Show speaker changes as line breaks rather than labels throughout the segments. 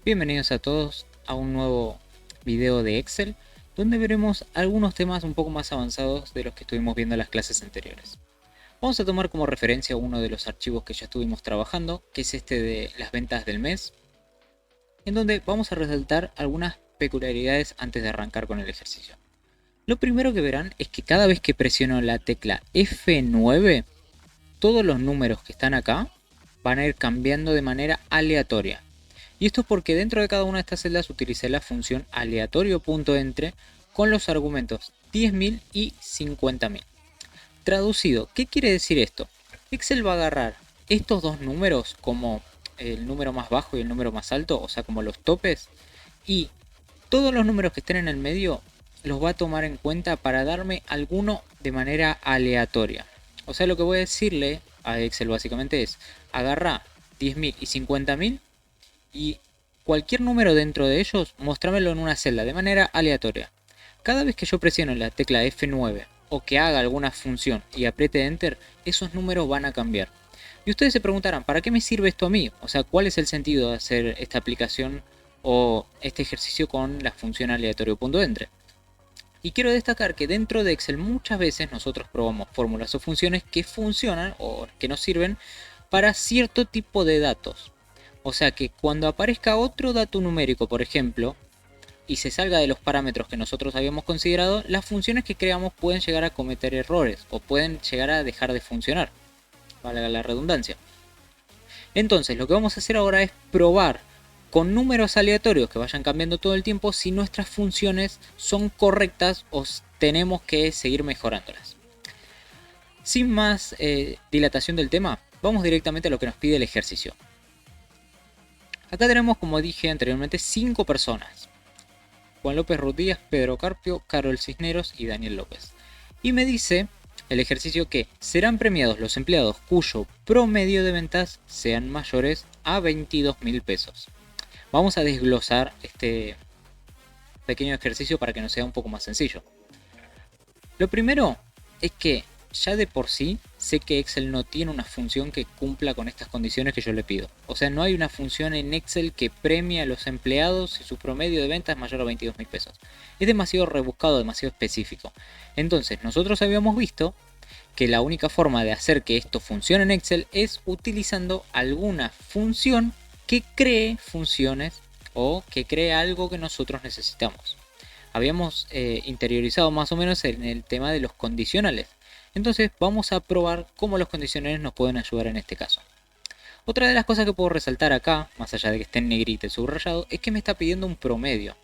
Bienvenidos a todos a un nuevo video de Excel, donde veremos algunos temas un poco más avanzados de los que estuvimos viendo en las clases anteriores. Vamos a tomar como referencia uno de los archivos que ya estuvimos trabajando, que es este de las ventas del mes, en donde vamos a resaltar algunas peculiaridades antes de arrancar con el ejercicio. Lo primero que verán es que cada vez que presiono la tecla F9, todos los números que están acá van a ir cambiando de manera aleatoria. Y esto es porque dentro de cada una de estas celdas utilicé la función aleatorio.entre con los argumentos 10.000 y 50.000. Traducido, ¿qué quiere decir esto? Excel va a agarrar estos dos números como el número más bajo y el número más alto, o sea, como los topes, y todos los números que estén en el medio los va a tomar en cuenta para darme alguno de manera aleatoria. O sea, lo que voy a decirle a Excel básicamente es, agarra 10.000 y 50.000 y cualquier número dentro de ellos, mostrámelo en una celda de manera aleatoria. Cada vez que yo presiono la tecla F9 o que haga alguna función y apriete Enter, esos números van a cambiar. Y ustedes se preguntarán, ¿para qué me sirve esto a mí? O sea, ¿cuál es el sentido de hacer esta aplicación o este ejercicio con la función aleatorio.entre? Y quiero destacar que dentro de Excel muchas veces nosotros probamos fórmulas o funciones que funcionan o que nos sirven para cierto tipo de datos. O sea que cuando aparezca otro dato numérico, por ejemplo, y se salga de los parámetros que nosotros habíamos considerado, las funciones que creamos pueden llegar a cometer errores o pueden llegar a dejar de funcionar, valga la redundancia. Entonces lo que vamos a hacer ahora es probar con números aleatorios que vayan cambiando todo el tiempo si nuestras funciones son correctas o tenemos que seguir mejorándolas. Sin más dilatación del tema, vamos directamente a lo que nos pide el ejercicio. Acá tenemos, como dije anteriormente, 5 personas. Juan López Rodríguez, Pedro Carpio, Carol Cisneros y Daniel López. Y me dice el ejercicio que serán premiados los empleados cuyo promedio de ventas sean mayores a 22.000 pesos. Vamos a desglosar este pequeño ejercicio para que nos sea un poco más sencillo. Lo primero es que ya de por sí sé que Excel no tiene una función que cumpla con estas condiciones que yo le pido. O sea, no hay una función en Excel que premie a los empleados si su promedio de ventas es mayor a 22.000 pesos. Es demasiado rebuscado, demasiado específico. Entonces, nosotros habíamos visto que la única forma de hacer que esto funcione en Excel es utilizando alguna función que cree funciones o que cree algo que nosotros necesitamos. Habíamos interiorizado más o menos en el tema de los condicionales. Entonces vamos a probar cómo los condicionales nos pueden ayudar en este caso. Otra de las cosas que puedo resaltar acá, más allá de que esté en negrita y subrayado, es que me está pidiendo un promedio.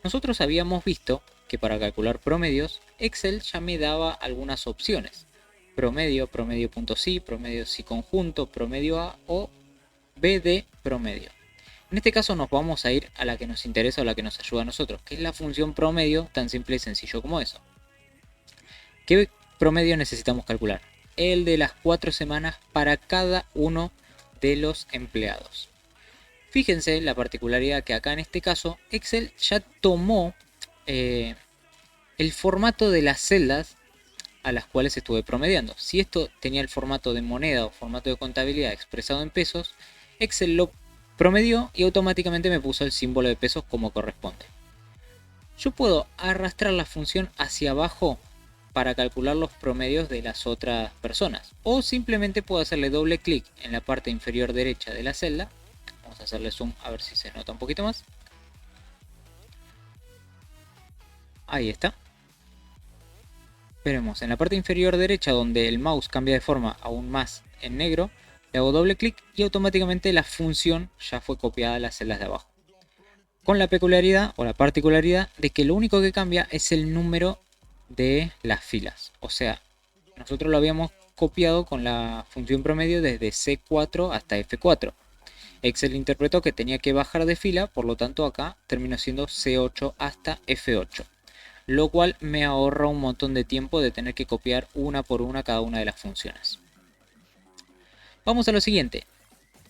Nosotros habíamos visto que para calcular promedios, Excel ya me daba algunas opciones. Promedio, promedio.si, promedio si conjunto, promedio A o B de promedio. En este caso nos vamos a ir a la que nos interesa o la que nos ayuda a nosotros, que es la función promedio, tan simple y sencillo como eso. ¿Qué promedio necesitamos calcular? El de las 4 semanas para cada uno de los empleados. Fíjense la particularidad que acá en este caso Excel ya tomó el formato de las celdas a las cuales estuve promediando. Si esto tenía el formato de moneda o formato de contabilidad expresado en pesos, Excel lo promedió y automáticamente me puso el símbolo de pesos como corresponde. Yo puedo arrastrar la función hacia abajo para calcular los promedios de las otras personas, o simplemente puedo hacerle doble clic en la parte inferior derecha de la celda. Vamos a hacerle zoom a ver si se nota un poquito más. Ahí está. Veremos en la parte inferior derecha, donde el mouse cambia de forma aún más en negro, le hago doble clic y automáticamente la función ya fue copiada a las celdas de abajo. Con la peculiaridad o la particularidad de que lo único que cambia es el número de las filas. O sea, nosotros lo habíamos copiado con la función promedio desde C4 hasta F4. Excel interpretó que tenía que bajar de fila, por lo tanto acá terminó siendo C8 hasta F8. Lo cual me ahorra un montón de tiempo de tener que copiar una por una cada una de las funciones. Vamos a lo siguiente.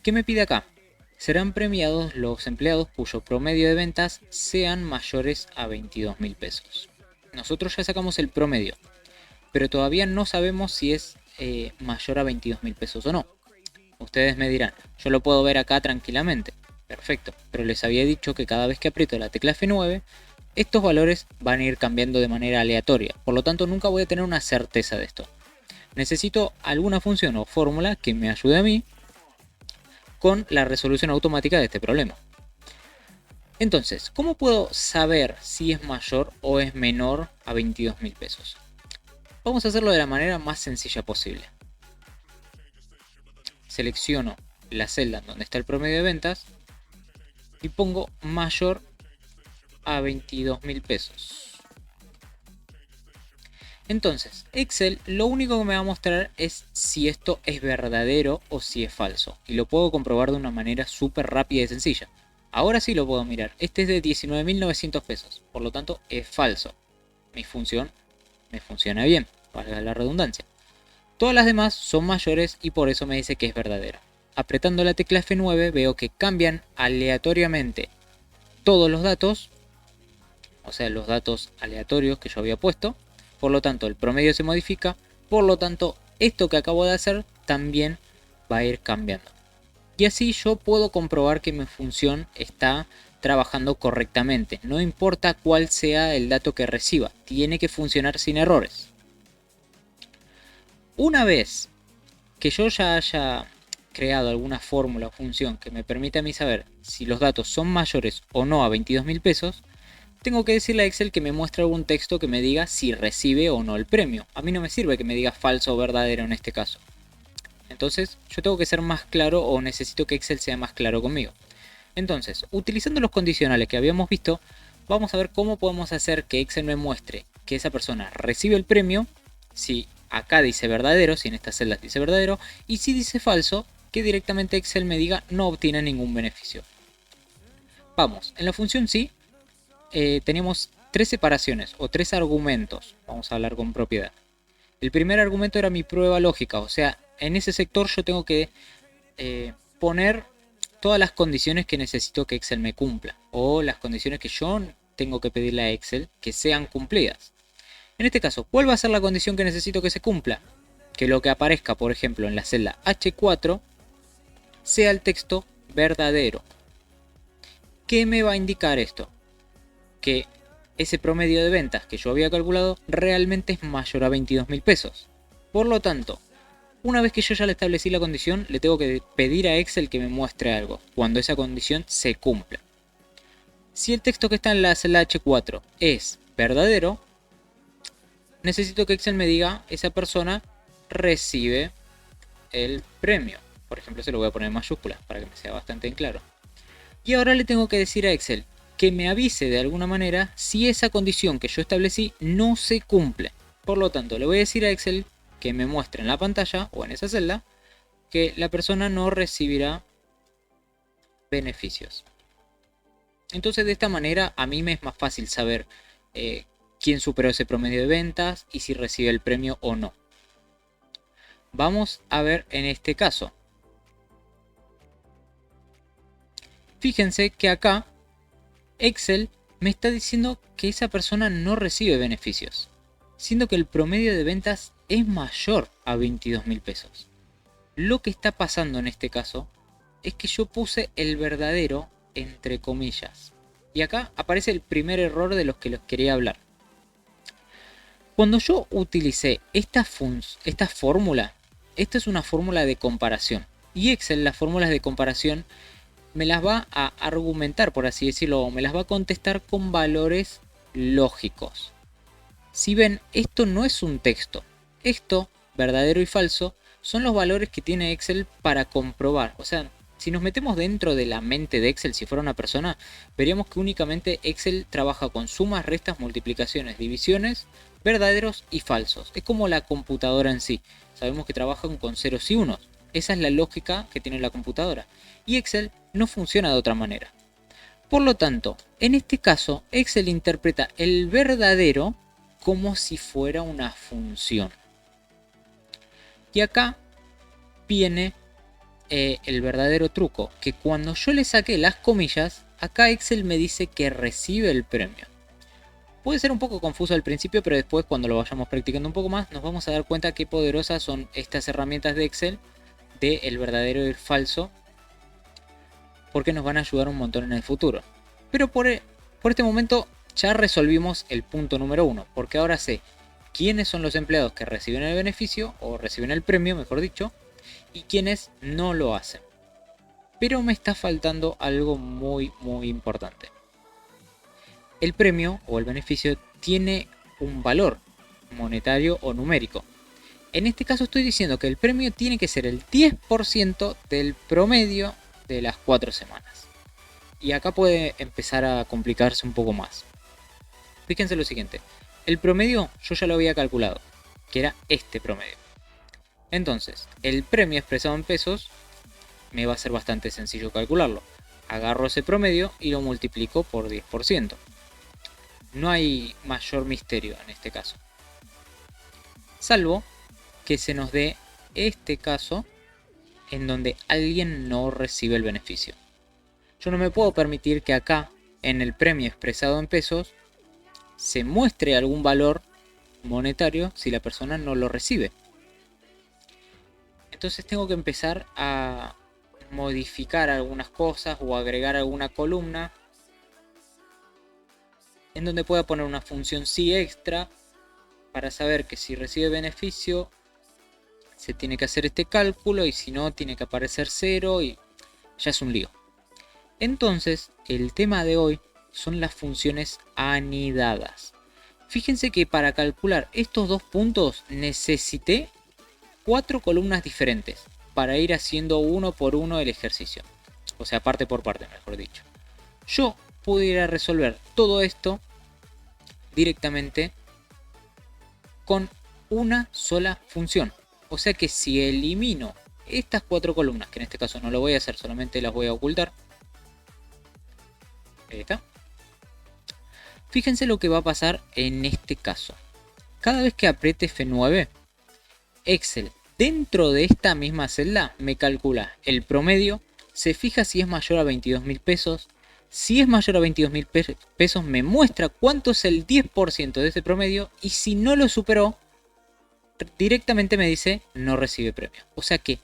¿Qué me pide acá? Serán premiados los empleados cuyo promedio de ventas sean mayores a 22.000 pesos. Nosotros ya sacamos el promedio, pero todavía no sabemos si es mayor a 22.000 pesos o no. Ustedes me dirán, yo lo puedo ver acá tranquilamente. Perfecto, pero les había dicho que cada vez que aprieto la tecla F9, estos valores van a ir cambiando de manera aleatoria, por lo tanto nunca voy a tener una certeza de esto. Necesito alguna función o fórmula que me ayude a mí con la resolución automática de este problema. Entonces, ¿cómo puedo saber si es mayor o es menor a 22.000 pesos? Vamos a hacerlo de la manera más sencilla posible. Selecciono la celda donde está el promedio de ventas y pongo mayor a 22.000 pesos. Entonces, Excel lo único que me va a mostrar es si esto es verdadero o si es falso. Y lo puedo comprobar de una manera súper rápida y sencilla. Ahora sí lo puedo mirar. Este es de 19.900 pesos. Por lo tanto, es falso. Mi función me funciona bien, valga la redundancia. Todas las demás son mayores y por eso me dice que es verdadera. Apretando la tecla F9 veo que cambian aleatoriamente todos los datos, o sea, los datos aleatorios que yo había puesto. Por lo tanto, el promedio se modifica. Por lo tanto, esto que acabo de hacer también va a ir cambiando. Y así yo puedo comprobar que mi función está trabajando correctamente. No importa cuál sea el dato que reciba, tiene que funcionar sin errores. Una vez que yo ya haya creado alguna fórmula o función que me permita a mí saber si los datos son mayores o no a 22.000 pesos, tengo que decirle a Excel que me muestre algún texto que me diga si recibe o no el premio. A mí no me sirve que me diga falso o verdadero en este caso. Entonces yo tengo que ser más claro o necesito que Excel sea más claro conmigo. Entonces, utilizando los condicionales que habíamos visto, vamos a ver cómo podemos hacer que Excel me muestre que esa persona recibe el premio, si acá dice verdadero, si en estas celdas dice verdadero, y si dice falso, que directamente Excel me diga no obtiene ningún beneficio. Vamos, en la función sí, teníamos tres separaciones o tres argumentos, vamos a hablar con propiedad. El primer argumento era mi prueba lógica, o sea, en ese sector yo tengo que poner todas las condiciones que necesito que Excel me cumpla, o las condiciones que yo tengo que pedirle a Excel que sean cumplidas. En este caso, ¿cuál va a ser la condición que necesito que se cumpla? Que lo que aparezca, por ejemplo, en la celda H4 sea el texto verdadero. ¿Qué me va a indicar esto? Que ese promedio de ventas que yo había calculado realmente es mayor a 22.000 pesos. Por lo tanto, una vez que yo ya le establecí la condición, le tengo que pedir a Excel que me muestre algo, cuando esa condición se cumpla. Si el texto que está en la celda H4 es verdadero, necesito que Excel me diga esa persona recibe el premio. Por ejemplo, se lo voy a poner en mayúsculas para que me sea bastante en claro. Y ahora le tengo que decir a Excel que me avise de alguna manera si esa condición que yo establecí no se cumple. Por lo tanto, le voy a decir a Excel que me muestre en la pantalla o en esa celda que la persona no recibirá beneficios. Entonces, de esta manera a mí me es más fácil saber quién superó ese promedio de ventas y si recibe el premio o no. Vamos a ver en este caso. Fíjense que acá Excel me está diciendo que esa persona no recibe beneficios, siendo que el promedio de ventas es mayor a 22.000 pesos. Lo que está pasando en este caso es que yo puse el verdadero entre comillas. Y acá aparece el primer error de los que les quería hablar. Cuando yo utilicé esta fórmula, esta es una fórmula de comparación. Y Excel, las fórmulas de comparación, me las va a argumentar, por así decirlo, me las va a contestar con valores lógicos. Si ven, esto no es un texto. Esto, verdadero y falso, son los valores que tiene Excel para comprobar. O sea, si nos metemos dentro de la mente de Excel, si fuera una persona, veríamos que únicamente Excel trabaja con sumas, restas, multiplicaciones, divisiones, verdaderos y falsos. Es como la computadora en sí. Sabemos que trabajan con ceros y unos. Esa es la lógica que tiene la computadora. Y Excel no funciona de otra manera. Por lo tanto, en este caso, Excel interpreta el verdadero como si fuera una función. Y acá viene el verdadero truco, que cuando yo le saqué las comillas, acá Excel me dice que recibe el premio. Puede ser un poco confuso al principio, pero después cuando lo vayamos practicando un poco más, nos vamos a dar cuenta qué poderosas son estas herramientas de Excel, de el verdadero y el falso, porque nos van a ayudar un montón en el futuro. Pero por este momento ya resolvimos el punto número 1, porque ahora sé quiénes son los empleados que reciben el beneficio, o reciben el premio, mejor dicho, y quiénes no lo hacen. Pero me está faltando algo muy importante. El premio o el beneficio tiene un valor monetario o numérico. En este caso estoy diciendo que el premio tiene que ser el 10% del promedio de las 4 semanas. Y acá puede empezar a complicarse un poco más. Fíjense lo siguiente. El promedio yo ya lo había calculado, que era este promedio. Entonces, el premio expresado en pesos me va a ser bastante sencillo calcularlo. Agarro ese promedio y lo multiplico por 10%. No hay mayor misterio en este caso. Salvo que se nos dé este caso en donde alguien no recibe el beneficio. Yo no me puedo permitir que acá, en el premio expresado en pesos, se muestre algún valor monetario si la persona no lo recibe. Entonces tengo que empezar a modificar algunas cosas o agregar alguna columna en donde pueda poner una función sí extra para saber que si recibe beneficio se tiene que hacer este cálculo, y si no tiene que aparecer 0 y ya es un lío. Entonces el tema de hoy son las funciones anidadas. Fíjense que para calcular estos dos puntos necesité 4 columnas diferentes para ir haciendo uno por uno el ejercicio. O sea, parte por parte, mejor dicho. Yo pudiera resolver todo esto directamente con una sola función. O sea que si elimino estas 4 columnas, que en este caso no lo voy a hacer, solamente las voy a ocultar. Ahí está. Fíjense lo que va a pasar en este caso. Cada vez que apriete F9, Excel dentro de esta misma celda me calcula el promedio, se fija si es mayor a 22.000 pesos. Si es mayor a 22.000 pesos me muestra cuánto es el 10% de ese promedio, y si no lo superó, directamente me dice no recibe premio. O sea que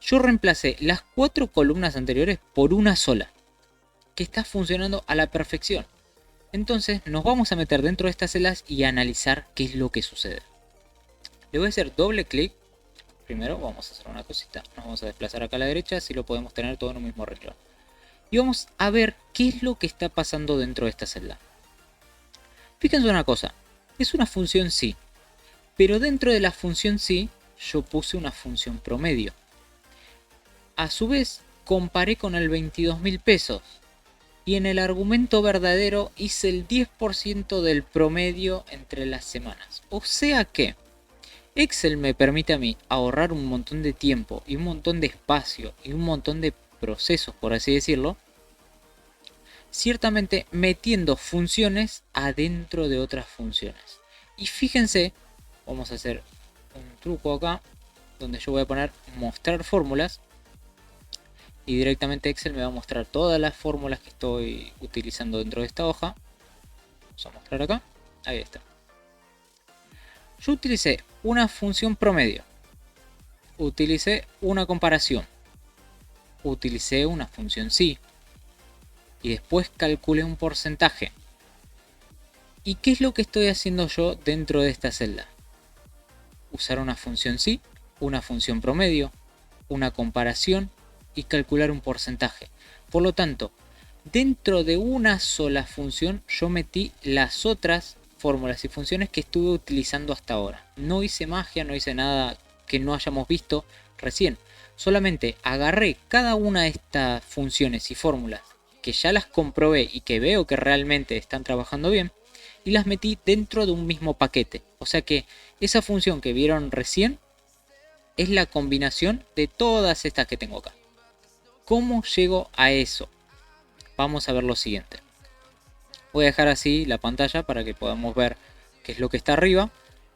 yo reemplacé las 4 columnas anteriores por una sola, que está funcionando a la perfección. Entonces nos vamos a meter dentro de estas celdas y analizar qué es lo que sucede. Le voy a hacer doble clic. Primero vamos a hacer una cosita. Nos vamos a desplazar acá a la derecha, si lo podemos tener todo en un mismo renglón. Y vamos a ver qué es lo que está pasando dentro de esta celda. Fíjense una cosa. Es una función sí. Pero dentro de la función sí, yo puse una función promedio. A su vez, comparé con el 22.000 pesos. Y en el argumento verdadero hice el 10% del promedio entre las semanas. O sea que Excel me permite a mí ahorrar un montón de tiempo y un montón de espacio y un montón de procesos, por así decirlo, ciertamente metiendo funciones adentro de otras funciones. Y fíjense, vamos a hacer un truco acá, donde yo voy a poner mostrar fórmulas, y directamente Excel me va a mostrar todas las fórmulas que estoy utilizando dentro de esta hoja. Vamos a mostrar acá, ahí está. Yo utilicé una función promedio, utilicé una comparación, utilicé una función sí, y después calculé un porcentaje. ¿Y qué es lo que estoy haciendo yo dentro de esta celda? Usar una función sí, una función promedio, una comparación y calcular un porcentaje. Por lo tanto, dentro de una sola función yo metí las otras fórmulas y funciones que estuve utilizando hasta ahora. No hice magia, no hice nada que no hayamos visto recién. Solamente agarré cada una de estas funciones y fórmulas que ya las comprobé y que veo que realmente están trabajando bien, y las metí dentro de un mismo paquete. O sea que esa función que vieron recién es la combinación de todas estas que tengo acá. ¿Cómo llego a eso? Vamos a ver lo siguiente. Voy a dejar así la pantalla para que podamos ver qué es lo que está arriba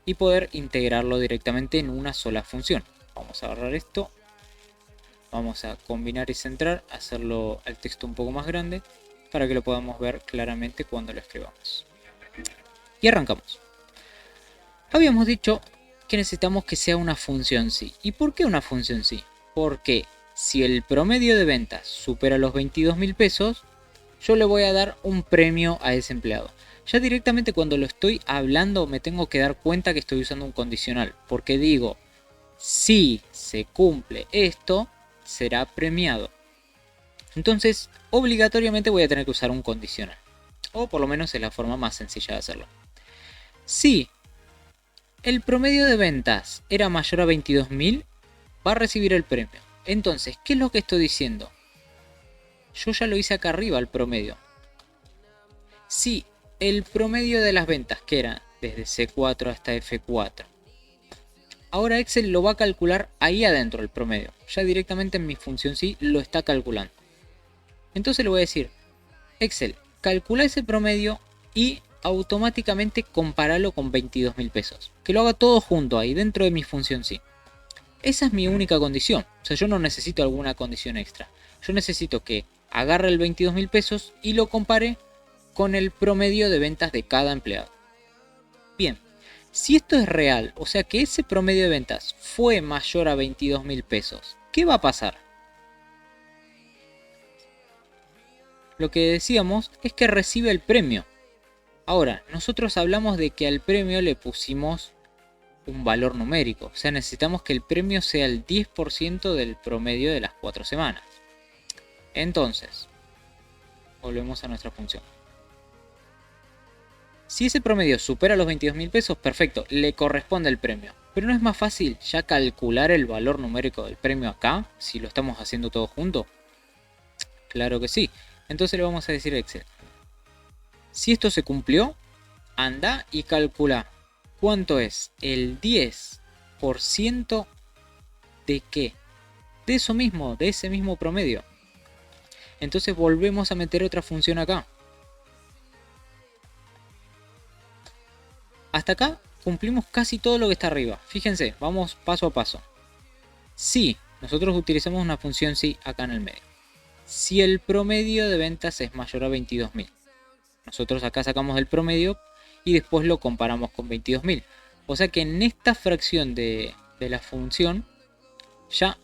y poder integrarlo directamente en una sola función. Vamos a agarrar esto. Vamos a combinar y centrar, hacerlo el texto un poco más grande para que lo podamos ver claramente cuando lo escribamos. Y arrancamos. Habíamos dicho que necesitamos que sea una función sí. ¿Y por qué una función sí? Porque si el promedio de ventas supera los 22.000 pesos, yo le voy a dar un premio a ese empleado. Ya directamente cuando lo estoy hablando me tengo que dar cuenta que estoy usando un condicional, porque digo, si se cumple esto, será premiado. Entonces, obligatoriamente voy a tener que usar un condicional, o por lo menos es la forma más sencilla de hacerlo. Si el promedio de ventas era mayor a 22.000, va a recibir el premio. Entonces, ¿qué es lo que estoy diciendo? Yo ya lo hice acá arriba, el promedio. Si el promedio de las ventas, que era desde C4 hasta F4, ahora Excel lo va a calcular ahí adentro el promedio. Ya directamente en mi función sí lo está calculando. Entonces le voy a decir, Excel, calcula ese promedio y automáticamente compáralo con 22.000 pesos. Que lo haga todo junto ahí dentro de mi función sí. Esa es mi única condición. O sea, yo no necesito alguna condición extra. Yo necesito que agarre el 22.000 pesos y lo compare con el promedio de ventas de cada empleado. Bien, si esto es real, o sea que ese promedio de ventas fue mayor a 22.000 pesos, ¿qué va a pasar? Lo que decíamos es que recibe el premio. Ahora, nosotros hablamos de que al premio le pusimos un valor numérico. O sea, necesitamos que el premio sea el 10% del promedio de las 4 semanas. Entonces, volvemos a nuestra función. Si ese promedio supera los 22.000 pesos, perfecto, le corresponde el premio. Pero ¿no es más fácil ya calcular el valor numérico del premio acá, si lo estamos haciendo todo junto? Claro que sí. Entonces le vamos a decir a Excel, si esto se cumplió, anda y calcula cuánto es el 10% de qué. De eso mismo, de ese mismo promedio. Entonces volvemos a meter otra función acá. Hasta acá cumplimos casi todo lo que está arriba. Fíjense, vamos paso a paso. Si nosotros utilizamos una función si acá en el medio. Si el promedio de ventas es mayor a 22.000. Nosotros acá sacamos el promedio y después lo comparamos con 22.000. O sea que en esta fracción de la función ya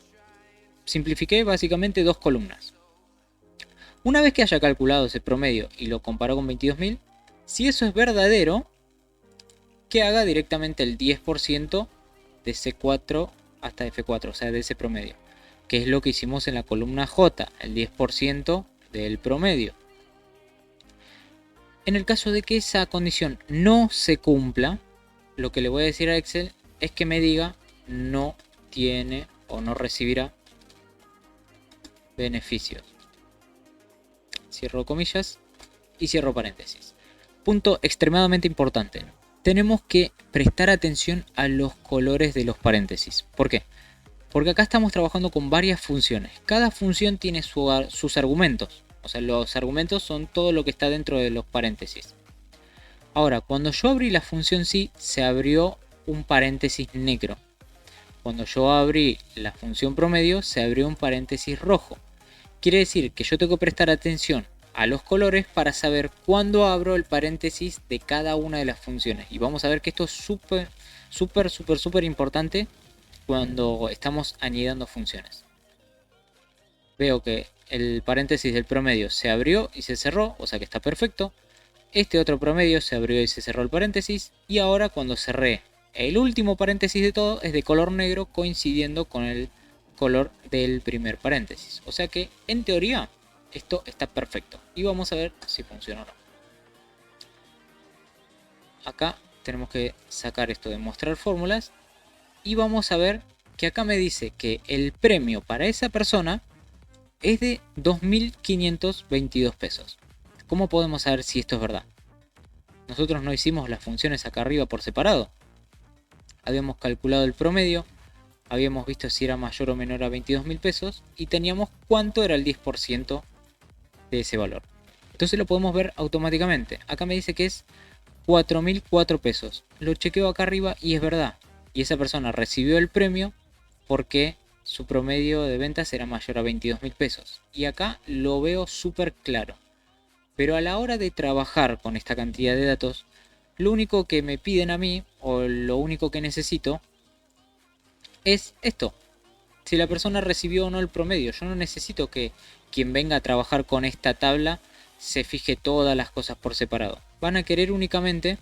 simplifiqué básicamente dos columnas. Una vez que haya calculado ese promedio y lo comparó con 22.000, si eso es verdadero, que haga directamente el 10% de C4 hasta F4, o sea, de ese promedio, que es lo que hicimos en la columna J, el 10% del promedio. En el caso de que esa condición no se cumpla, lo que le voy a decir a Excel es que me diga no tiene o no recibirá beneficios. Cierro comillas y cierro paréntesis. Punto extremadamente importante. Tenemos que prestar atención a los colores de los paréntesis. ¿Por qué? Porque acá estamos trabajando con varias funciones. Cada función tiene sus argumentos. O sea, los argumentos son todo lo que está dentro de los paréntesis. Ahora, cuando yo abrí la función sí, se abrió un paréntesis negro. Cuando yo abrí la función promedio, se abrió un paréntesis rojo. Quiere decir que yo tengo que prestar atención a los colores para saber cuándo abro el paréntesis de cada una de las funciones. Y vamos a ver que esto es súper importante cuando estamos añadiendo funciones. Veo que el paréntesis del promedio se abrió y se cerró, o sea que está perfecto. Este otro promedio se abrió y se cerró el paréntesis. Y ahora cuando cerré el último paréntesis de todo es de color negro coincidiendo con el color del primer paréntesis. O sea que en teoría esto está perfecto. Y vamos a ver si funciona o no. Acá tenemos que sacar esto de mostrar fórmulas. Y vamos a ver que acá me dice que el premio para esa persona es de 2.522 pesos. ¿Cómo podemos saber si esto es verdad? Nosotros no hicimos las funciones acá arriba por separado. Habíamos calculado el promedio, habíamos visto si era mayor o menor a 22.000 pesos y teníamos cuánto era el 10% de ese valor. Entonces lo podemos ver automáticamente. Acá me dice que es 4.004 pesos. Lo chequeo acá arriba y es verdad. Y esa persona recibió el premio porque su promedio de ventas era mayor a 22.000 pesos. Y acá lo veo súper claro. Pero a la hora de trabajar con esta cantidad de datos, lo único que me piden a mí, o lo único que necesito, es esto. si la persona recibió o no el promedio. Yo no necesito que quien venga a trabajar con esta tabla se fije todas las cosas por separado. Van a querer únicamente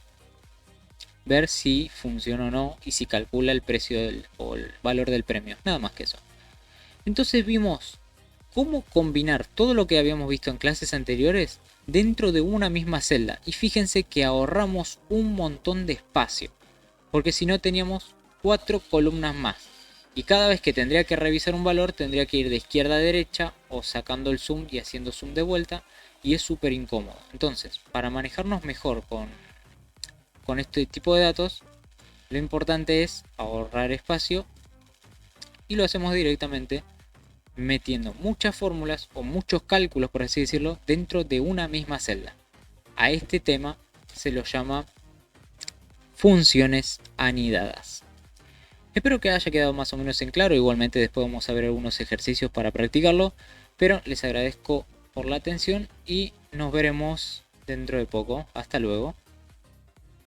ver si funciona o no y si calcula el precio o el valor del premio. Nada más que eso. Entonces vimos cómo combinar todo lo que habíamos visto en clases anteriores dentro de una misma celda. Y fíjense que ahorramos un montón de espacio, porque si no teníamos 4 columnas más. Y cada vez que tendría que revisar un valor tendría que ir de izquierda a derecha o sacando el zoom y haciendo zoom de vuelta. Y es súper incómodo. Entonces, para manejarnos mejor con este tipo de datos, lo importante es ahorrar espacio. Y lo hacemos directamente metiendo muchas fórmulas o muchos cálculos, por así decirlo, dentro de una misma celda. A este tema se lo llama funciones anidadas. Espero que haya quedado más o menos en claro. Igualmente después vamos a ver algunos ejercicios para practicarlo. Pero les agradezco por la atención y nos veremos dentro de poco. Hasta luego.